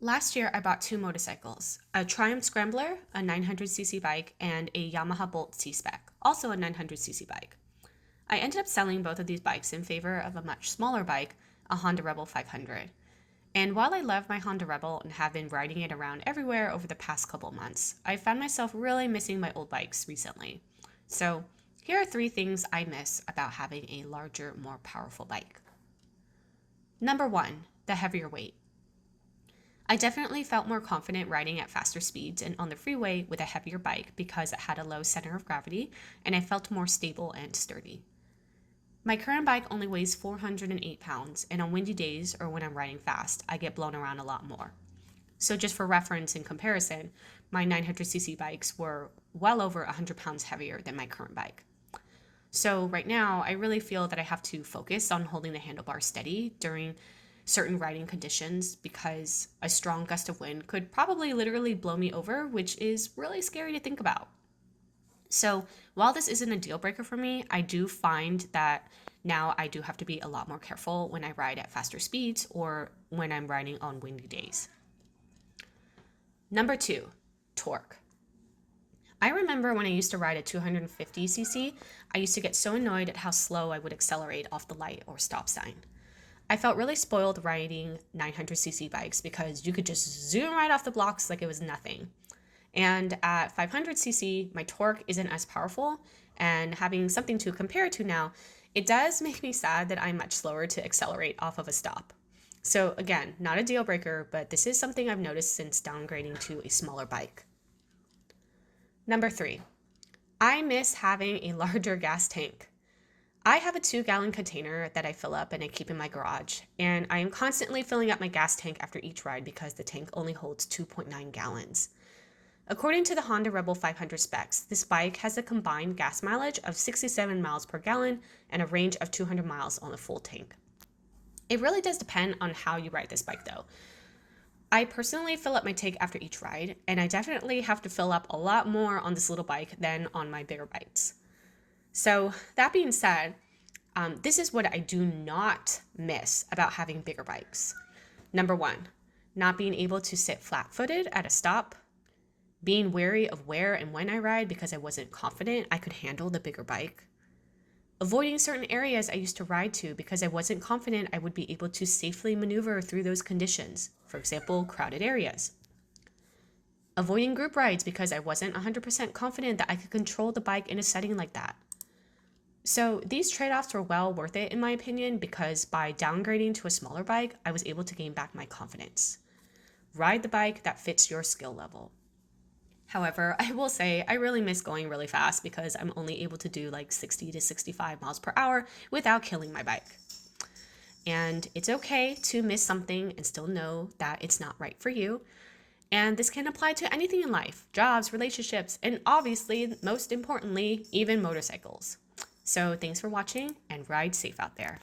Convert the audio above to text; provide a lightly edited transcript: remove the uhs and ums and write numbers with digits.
Last year, I bought two motorcycles, a Triumph Scrambler, a 900cc bike, and a Yamaha Bolt C-Spec, also a 900cc bike. I ended up selling both of these bikes in favor of a much smaller bike, a Honda Rebel 500. And while I love my Honda Rebel and have been riding it around everywhere over the past couple months, I found myself really missing my old bikes recently. So, here are three things I miss about having a larger, more powerful bike. Number one, the heavier weight. I definitely felt more confident riding at faster speeds and on the freeway with a heavier bike because it had a low center of gravity and I felt more stable and sturdy. My current bike only weighs 408 pounds, and on windy days or when I'm riding fast, I get blown around a lot more. So, just for reference and comparison, my 900cc bikes were well over 100 pounds heavier than my current bike. So, right now, I really feel that I have to focus on holding the handlebar steady during certain riding conditions because a strong gust of wind could probably literally blow me over, which is really scary to think about. So, while this isn't a deal breaker for me, I do find that now I do have to be a lot more careful when I ride at faster speeds or when I'm riding on windy days. Number two, torque. I remember when I used to ride a 250cc, I used to get so annoyed at how slow I would accelerate off the light or stop sign. I felt really spoiled riding 900cc bikes because you could just zoom right off the blocks like it was nothing. And at 500cc, my torque isn't as powerful, and having something to compare to now, it does make me sad that I'm much slower to accelerate off of a stop. So again, not a deal breaker, but this is something I've noticed since downgrading to a smaller bike. Number three, I miss having a larger gas tank. I have a 2-gallon container that I fill up and I keep in my garage, and I am constantly filling up my gas tank after each ride because the tank only holds 2.9 gallons. According to the Honda Rebel 500 specs, this bike has a combined gas mileage of 67 miles per gallon and a range of 200 miles on a full tank. It really does depend on how you ride this bike though. I personally fill up my tank after each ride, and I definitely have to fill up a lot more on this little bike than on my bigger bikes. So that being said, this is what I do not miss about having bigger bikes. Number one, not being able to sit flat-footed at a stop, being wary of where and when I ride because I wasn't confident I could handle the bigger bike, avoiding certain areas I used to ride to because I wasn't confident I would be able to safely maneuver through those conditions, for example, crowded areas, avoiding group rides because I wasn't 100% confident that I could control the bike in a setting like that. So these trade-offs were well worth it in my opinion because by downgrading to a smaller bike, I was able to gain back my confidence. Ride the bike that fits your skill level. However, I will say I really miss going really fast because I'm only able to do like 60 to 65 miles per hour without killing my bike. And it's okay to miss something and still know that it's not right for you. And this can apply to anything in life, jobs, relationships, and obviously, most importantly, even motorcycles. So thanks for watching and ride safe out there.